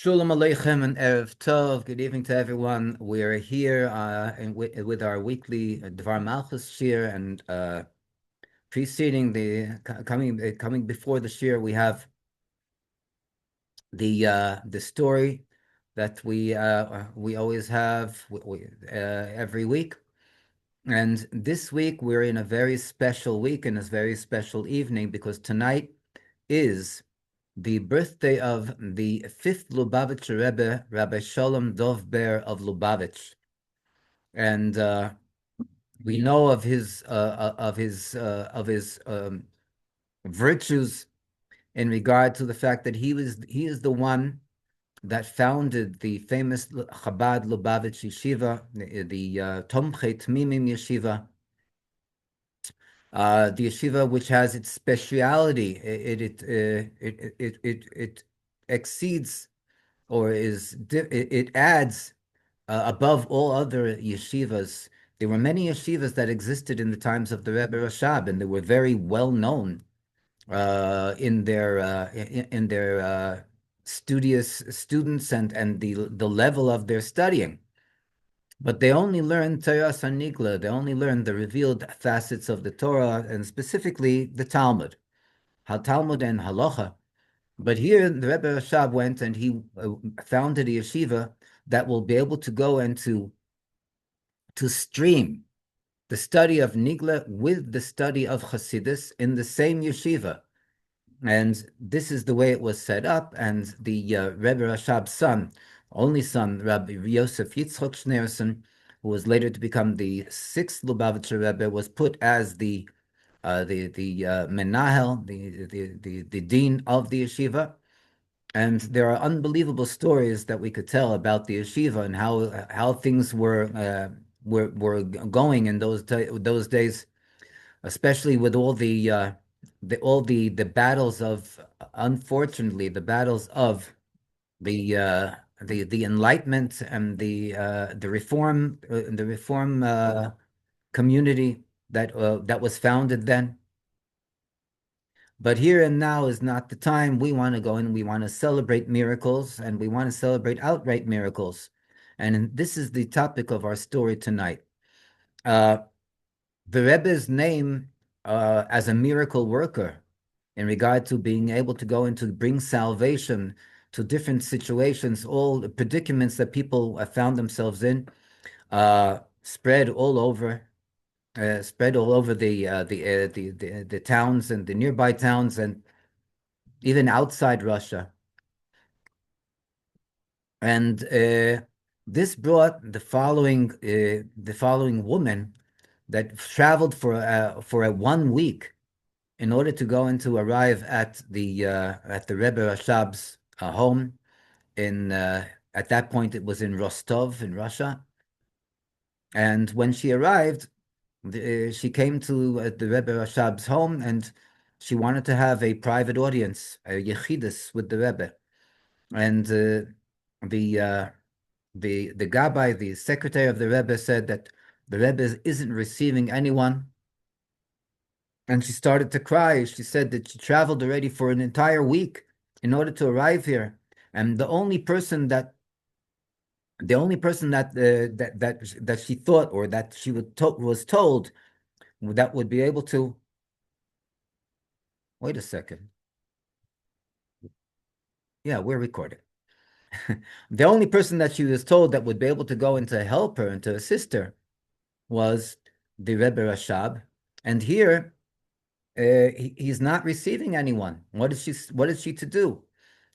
Shalom Aleichem and Erev Tov. Good evening to everyone. We're here with our weekly Dvar Malchus Shir, and preceding coming before the Shir, we have the story that we always have every week. And this week we're in a very special week and a very special evening because tonight is the birthday of the fifth Lubavitcher Rebbe, Rabbi Shalom Dov Ber of Lubavitch, and we know of his virtues in regard to the fact that he is the one that founded the famous Chabad Lubavitch Yeshiva, the Tomchei Tmimim Yeshiva. The yeshiva, which has its speciality, it exceeds or it adds above all other yeshivas. There were many yeshivas that existed in the times of the Rebbe Rashab, and they were very well known in their studious students and the level of their studying. But they only learned Torah Sanigla. They only learned the revealed facets of the Torah, and specifically the Talmud, Talmud and Halacha. But here, the Rebbe Rashab went and he founded a yeshiva that will be able to go and to stream the study of Nigla with the study of Chassidus in the same yeshiva. And this is the way it was set up. And the Rebbe Rashab's son, only son, Rabbi Yosef Yitzchok Schneerson, who was later to become the sixth Lubavitcher Rebbe, was put as the menahel, the dean of the yeshiva. And there are unbelievable stories that we could tell about the yeshiva and how things were going in those days, especially with all the battles of, unfortunately, the battles of the Enlightenment and the reform community that was founded then. But here and now is not the time. We want to go and we want to celebrate miracles, and we want to celebrate outright miracles. And this is the topic of our story tonight. The Rebbe's name as a miracle worker in regard to being able to go and to bring salvation to different situations, all the predicaments that people found themselves in, spread all over the towns and the nearby towns and even outside Russia. And this brought the following woman that traveled for a 1 week in order to go and to arrive at the Rebbe Rashab's home in at that point it was in Rostov in Russia. And when she arrived, she came to the Rebbe Rashab's home, and she wanted to have a private audience, a yechidus with the Rebbe. And the Gabbai, the secretary of the Rebbe, said that the Rebbe isn't receiving anyone. And she started to cry. She said that she traveled already for an entire week in order to arrive here. And the only person that she thought, or that she was told that would be able to, wait a second. Yeah, we're recording. The only person that she was told that would be able to go and to help her and to assist her was the Rebbe Rashab. And here, he's not receiving anyone. What is she to do?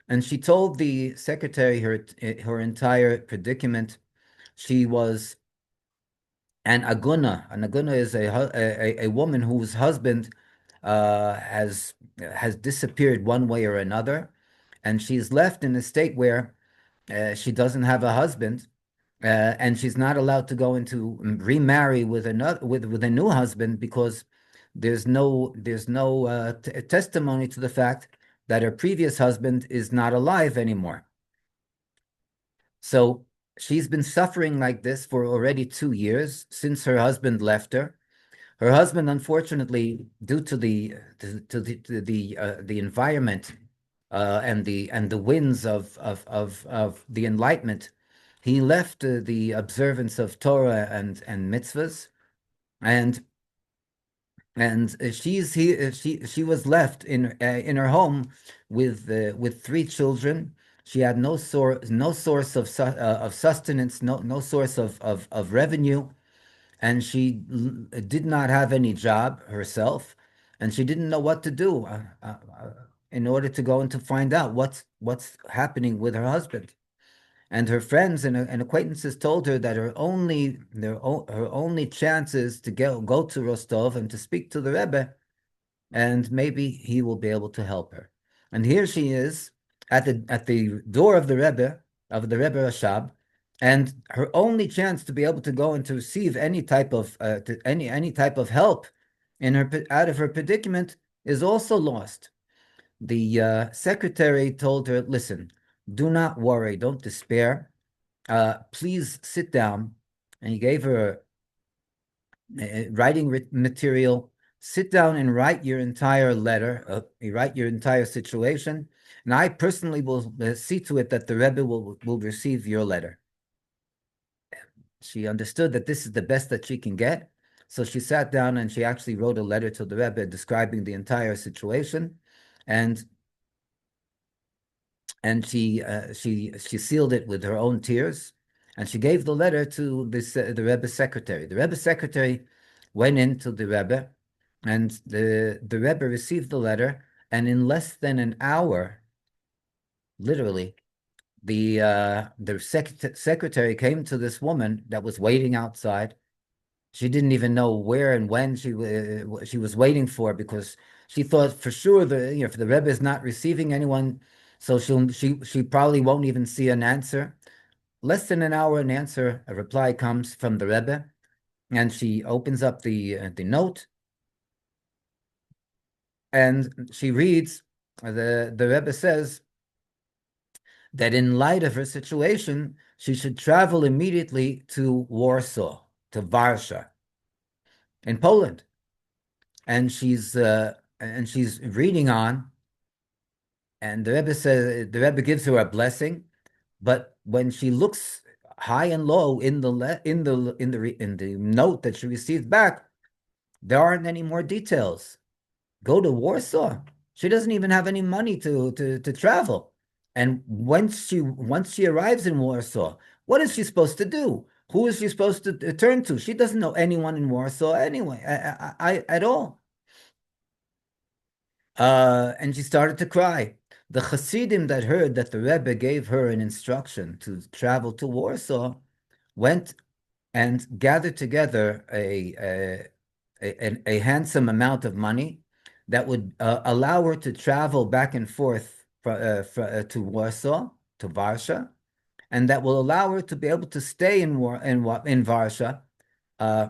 And she told the secretary her entire predicament. She was an Agunah. An Agunah is a woman whose husband has disappeared one way or another, and she's left in a state where she doesn't have a husband, and she's not allowed to go into remarry with a new husband because there's no testimony to the fact that her previous husband is not alive anymore. So she's been suffering like this for already 2 years since her husband left her. Her husband, unfortunately, due to the environment and the winds of the Enlightenment, he left the observance of Torah and mitzvahs, and she was left in her home with three children. She had no source of sustenance, no source of revenue, and she did not have any job herself, and she didn't know what to do in order to go and to find out what's happening with her husband. And her friends and acquaintances told her that her only chances to go to Rostov and to speak to the Rebbe, and maybe he will be able to help her. And here she is at the door of the Rebbe Rashab, and her only chance to be able to go and to receive any type of any type of help in her out of her predicament is also lost. The secretary told her, "Listen, do not worry, don't despair. Please sit down." And he gave her writing material. Sit down and write your entire letter. You write your entire situation, and I personally will see to it that the Rebbe will receive your letter. She understood that this is the best that she can get, so she sat down and she actually wrote a letter to the Rebbe describing the entire situation, and she sealed it with her own tears, and she gave the letter to the Rebbe's secretary. The Rebbe's secretary went into the Rebbe, and the Rebbe received the letter, and in less than an hour, literally, the secretary came to this woman that was waiting outside. She didn't even know where and when she was waiting for, because she thought for sure if the Rebbe is not receiving anyone, so she probably won't even see an answer. Less than an hour, a reply comes from the Rebbe, and she opens up the note, and she reads. The Rebbe says that in light of her situation, she should travel immediately to Warsaw, to Warsaw, in Poland. And she's reading on, and the Rebbe gives her a blessing, but when she looks high and low in the note that she received back, there aren't any more details. Go to Warsaw. She doesn't even have any money to travel. And once she arrives in Warsaw, what is she supposed to do? Who is she supposed to turn to? She doesn't know anyone in Warsaw anyway, at all. And she started to cry. The Hasidim that heard that the Rebbe gave her an instruction to travel to Warsaw went and gathered together a handsome amount of money that would allow her to travel back and forth to Warsaw, to Varsha, and that will allow her to be able to stay in Varsha uh,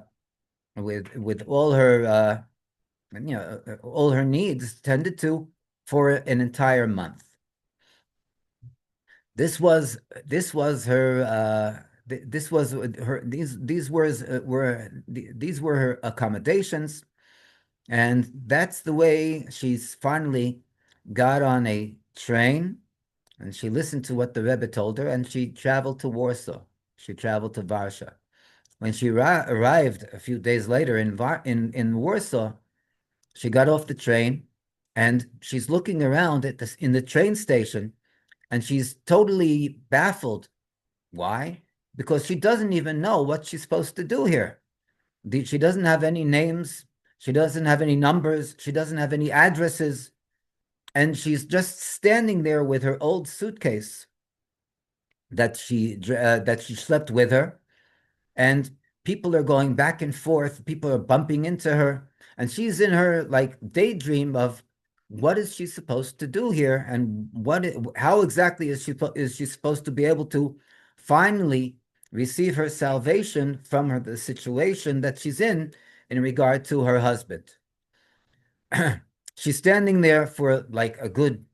with all her needs tended to for an entire month. This was her this was her these were her accommodations, and that's the way she's finally got on a train, and she listened to what the Rebbe told her, and she traveled to Warsaw. She traveled to Varsha. When she arrived a few days later in Warsaw, she got off the train, and she's looking around in the train station, and she's totally baffled. Why? Because she doesn't even know what she's supposed to do here. She doesn't have any names. She doesn't have any numbers. She doesn't have any addresses. And she's just standing there with her old suitcase that she slept with her. And people are going back and forth. People are bumping into her. And she's in her like daydream of what is she supposed to do here, and how exactly is she supposed to be able to finally receive her salvation from the situation that she's in regard to her husband. She's standing there for like a good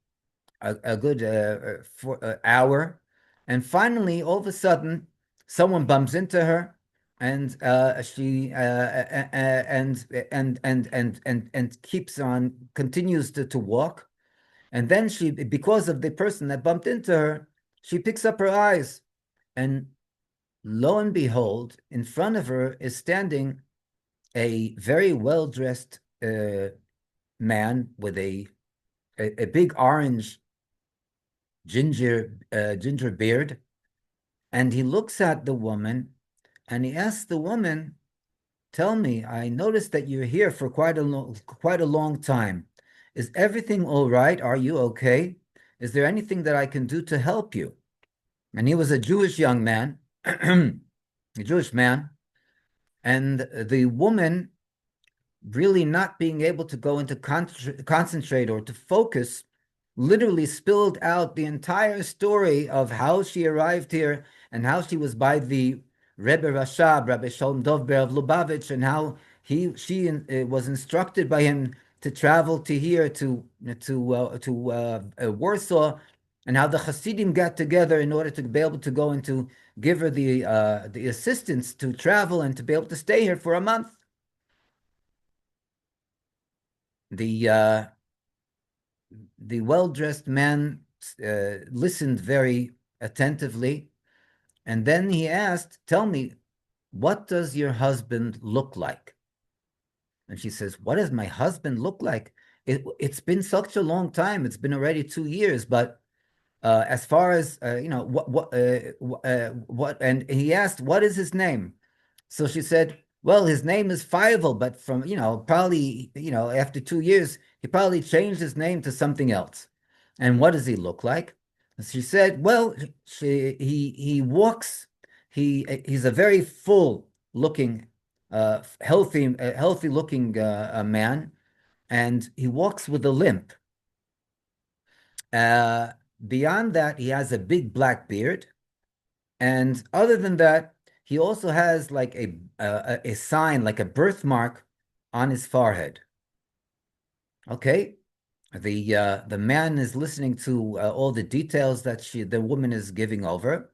hour, and finally, all of a sudden, someone bumps into her, and she and keeps on continues to walk, And then she, because of the person that bumped into her, she picks up her eyes, and lo and behold, in front of her is standing a very well-dressed man with a big orange ginger beard, and he looks at the woman, and he asks the woman, "Tell me, I noticed that you're here for quite a long time. Is everything all right? Are you okay? Is there anything that I can do to help you?" And he was a Jewish young man, a Jewish man, and the woman, really not being able to go into concentrate or to focus, literally spilled out the entire story of how she arrived here and how she was by the Rebbe Rashab, Rebbe Shalom Dovber of Lubavitch, and how she was instructed by him to travel to here to Warsaw, and how the Hasidim got together in order to be able to go and to give her the assistance to travel and to be able to stay here for a month. The the well-dressed man listened very attentively, and then he asked, "Tell me, what does your husband look like?" And she says, "What does my husband look like? It's been such a long time. It's been already 2 years, but as far as what?" And he asked, "What is his name?" So she said, "Well, his name is Fievel, but from, probably, after 2 years, he probably changed his name to something else." "And what does he look like?" She said, "Well, he walks, he's a very full looking, healthy looking man, and he walks with a limp. Uh, Beyond that, he has a big black beard. And other than that, he also has like a sign, like a birthmark on his forehead." Okay. The man is listening to all the details that the woman is giving over.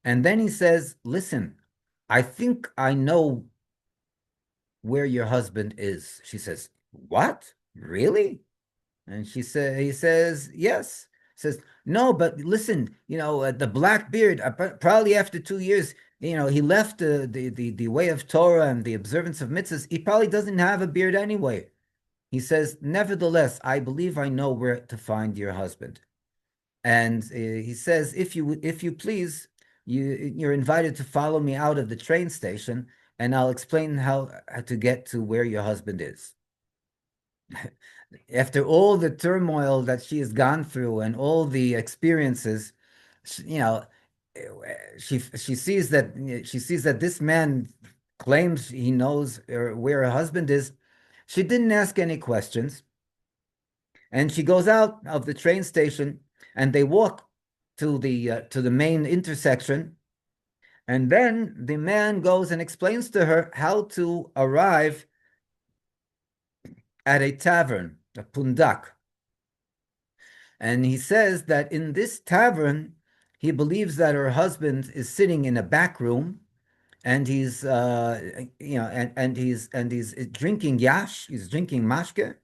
And then he says, "Listen, I think I know where your husband is." She says, "What? Really?" And he says, "Yes." Says, "No, but listen, the black beard, probably after 2 years, he left the way of Torah and the observance of mitzvahs. He probably doesn't have a beard anyway." He says, "Nevertheless, I believe I know where to find your husband." And he says, if you please, you're invited to follow me out of the train station, and I'll explain how to get to where your husband is. After all the turmoil that she has gone through and all the experiences, you know, she sees that this man claims he knows where her husband is. She didn't ask any questions, and she goes out of the train station, and they walk to the main intersection, and then the man goes and explains to her how to arrive at a tavern, a pundak. And he says that in this tavern, he believes that her husband is sitting in a back room, and he's and he's drinking yash, he's drinking mashke,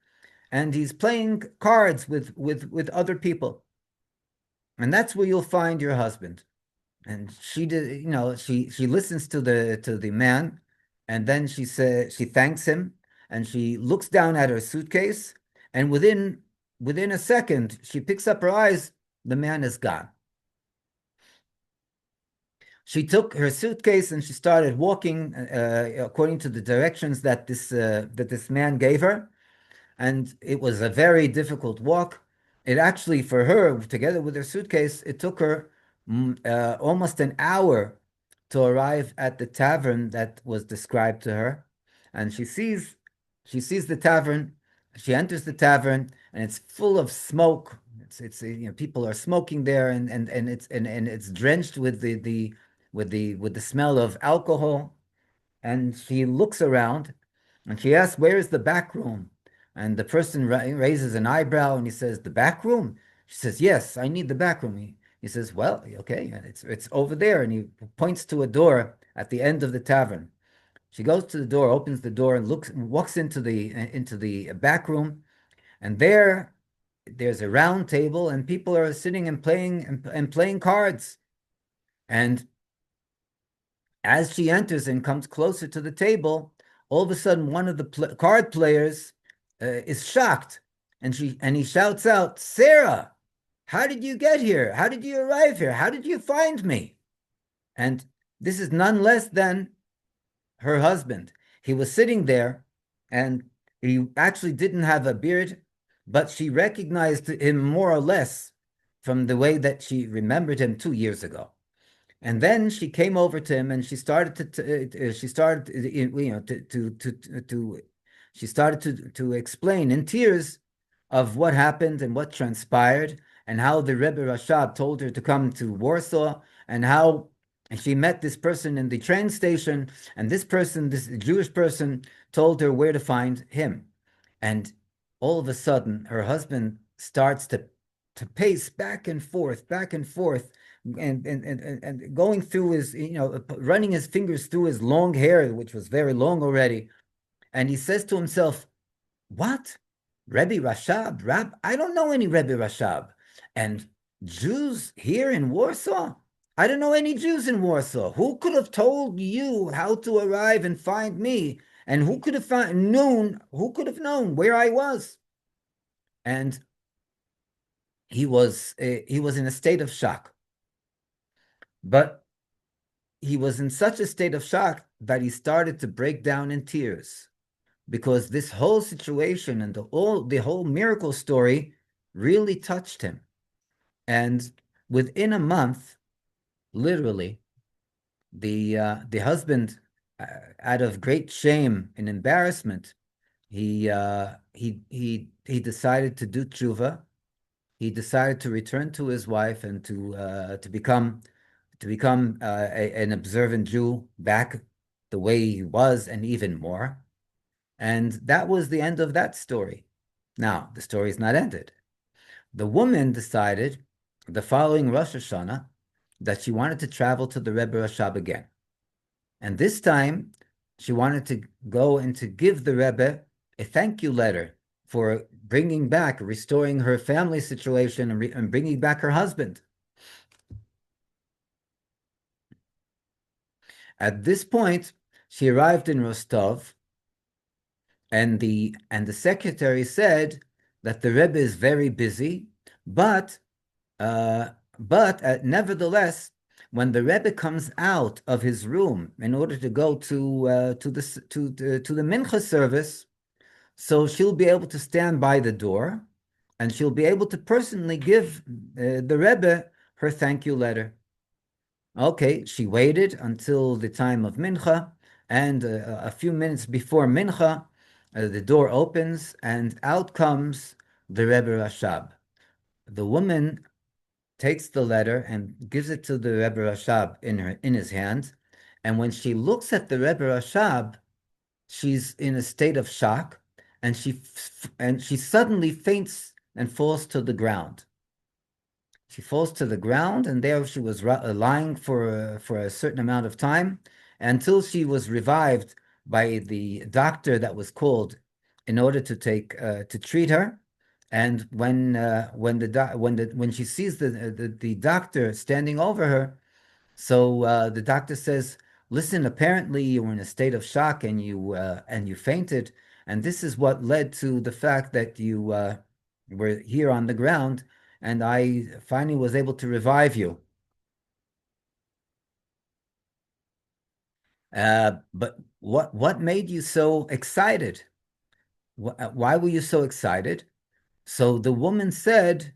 and he's playing cards with other people. And that's where you'll find your husband. And she did, she listens to the man, and then she thanks him, and she looks down at her suitcase, and within a second, she picks up her eyes, the man is gone. She took her suitcase and she started walking according to the directions that this man gave her, and it was a very difficult walk. It actually, for her, together with her suitcase, it took her almost an hour to arrive at the tavern that was described to her. And she sees the tavern. She enters the tavern, and it's full of smoke. It's people are smoking there, and it's drenched with the smell of alcohol. And she looks around, and she asks, "Where is the back room?" And the person raises an eyebrow, and he says, "The back room?" She says, "Yes, I need the back room." He says, "Well, okay, and it's over there." And he points to a door at the end of the tavern. She goes to the door, opens the door, and walks into the back room. And there there's a round table and people are sitting and playing cards. And as she enters and comes closer to the table, all of a sudden one of the card players is shocked, and he shouts out, "Sarah, how did you get here? How did you arrive here? How did you find me?" And this is none less than her husband. He was sitting there, and he actually didn't have a beard, but she recognized him more or less from the way that she remembered him 2 years ago. And then she came over to him and she started to explain in tears of what happened and what transpired, and how the Rebbe Rashab told her to come to Warsaw, and how she met this person in the train station, and this person, this Jewish person, told her where to find him. And all of a sudden, her husband starts to pace back and forth, and going through his, running his fingers through his long hair, which was very long already. And he says to himself, "What? Rebbe Rashab? I don't know any Rebbe Rashab. And Jews here in Warsaw? I don't know any Jews in Warsaw. Who could have told you how to arrive and find me? And who could have known where I was?" And he was in a state of shock. But he was in such a state of shock that he started to break down in tears, because this whole situation and the whole miracle story really touched him. And within a month, literally, the husband, out of great shame and embarrassment, he decided to do tshuva. He decided to return to his wife and to become an observant Jew back the way he was, and even more. And that was the end of that story. Now, the story is not ended. The woman decided the following Rosh Hashanah that she wanted to travel to the Rebbe Rashab again. And this time, she wanted to go and to give the Rebbe a thank you letter for restoring her family situation, and bringing back her husband. At this point, she arrived in Rostov, and the secretary said that the Rebbe is very busy, but nevertheless, when the Rebbe comes out of his room in order to go to the mincha service, so she'll be able to stand by the door, and she'll be able to personally give the Rebbe her thank you letter. Okay, she waited until the time of mincha, and a few minutes before mincha, the door opens, and out comes the Rebbe Rashab. The woman takes the letter and gives it to the Rebbe Rashab in his hand, and when she looks at the Rebbe Rashab, she's in a state of shock, and she suddenly faints and falls to the ground. She falls to the ground, and there she was lying for a certain amount of time, until she was revived by the doctor that was called in order to treat her. And when she sees the doctor standing over her, so the doctor says, "Listen, apparently you were in a state of shock, and you fainted, and this is what led to the fact that you were here on the ground, and I finally was able to revive you." But what made you so excited? Why were you so excited? So the woman said,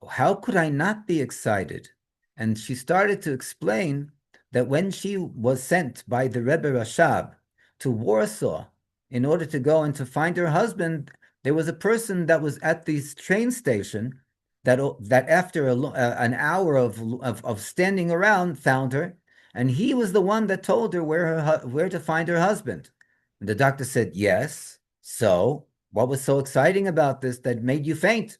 "How could I not be excited?" And she started to explain that when she was sent by the Rebbe Rashab to Warsaw in order to go and to find her husband, there was a person that was at this train station that after an hour of standing around found her, and he was the one that told her where to find her husband. And the doctor said, "Yes. So what was so exciting about this that made you faint?"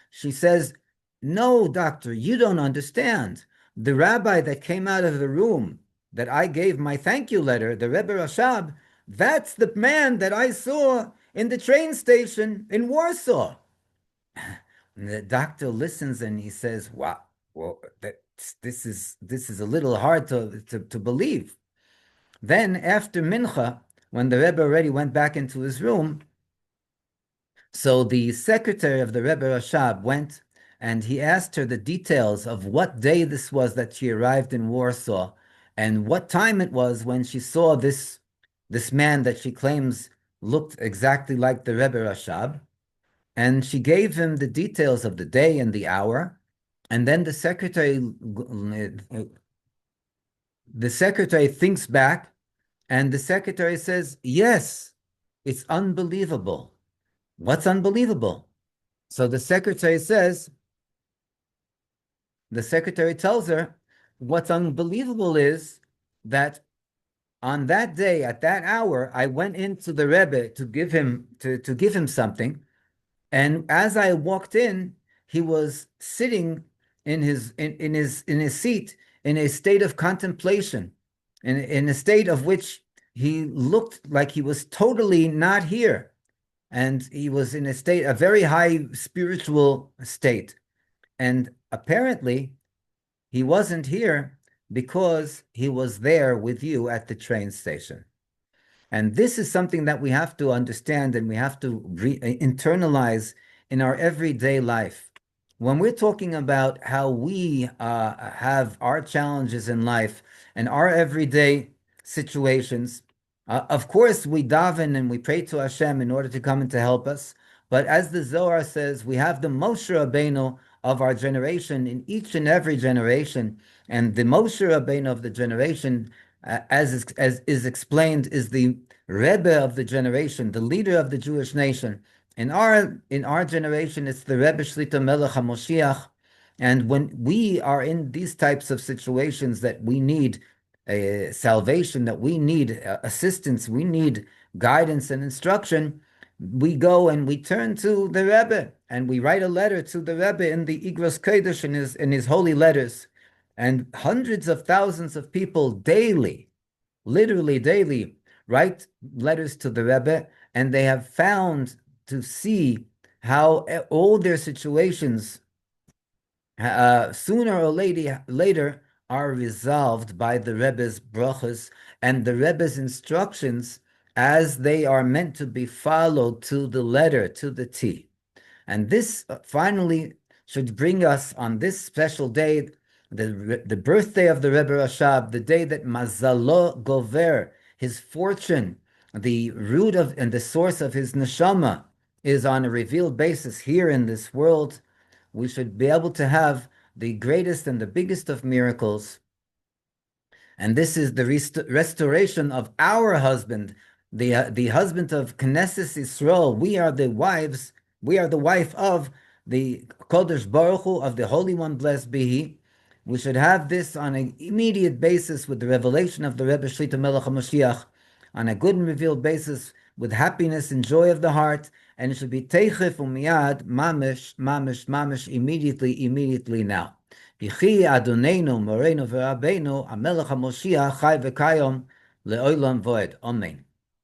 She says, "No, doctor, you don't understand. The rabbi that came out of the room that I gave my thank you letter, the Rebbe Rashab, that's the man that I saw in the train station in Warsaw." And the doctor listens and he says, wow, well, this is a little hard to believe. Then after Mincha, when the Rebbe already went back into his room, so the secretary of the Rebbe Rashab went and he asked her the details of what day this was that she arrived in Warsaw and what time it was when she saw this man that she claims looked exactly like the Rebbe Rashab. And she gave him the details of the day and the hour. And then the secretary thinks back, and the secretary says, "Yes, it's unbelievable." What's unbelievable? So the secretary tells her, what's unbelievable is that on that day, at that hour, I went into the Rebbe to give him something. And as I walked in, he was sitting in his seat in a state of contemplation, in a state of which he looked like he was totally not here. And he was in a very high spiritual state. And apparently, he wasn't here because he was there with you at the train station. And this is something that we have to understand and we have to internalize in our everyday life. When we're talking about how we have our challenges in life and our everyday situations, of course, we daven and we pray to Hashem in order to come and to help us. But as the Zohar says, we have the Moshe Rabbeinu of our generation in each and every generation. And the Moshe Rabbeinu of the generation, as is explained, is the Rebbe of the generation, the leader of the Jewish nation. In our generation, it's the Rebbe Shlita Melech Ha'Moshiach. And when we are in these types of situations that we need salvation, that we need assistance, we need guidance and instruction, we go and we turn to the Rebbe and we write a letter to the Rebbe in the Igros Kodesh in his holy letters. And hundreds of thousands of people daily, literally daily, write letters to the Rebbe, and they have found to see how all their situations sooner or later are resolved by the Rebbe's brachas and the Rebbe's instructions as they are meant to be followed to the letter, to the T. And this finally should bring us on this special day, the birthday of the Rebbe Rashab, the day that Mazalo Gover, his fortune, the root of and the source of his neshama, is on a revealed basis here in this world. We should be able to have the greatest and the biggest of miracles. And this is the restoration of our husband, the husband of Knesset Yisrael. We are the wives. We are the wife of the Kodesh Baruch Hu, of the Holy One, blessed be He. We should have this on an immediate basis with the revelation of the Rebbe Shlita Melech Ha'Moshiach, on a good and revealed basis with happiness and joy of the heart, and it should be teichef umiyad, mamish, mamish, mamish, immediately now. Yichi Adonenu, Moreinu v'Rabbeinu, HaMelech HaMoshiach, Chai v'Kayom, le'olam voed. Amen.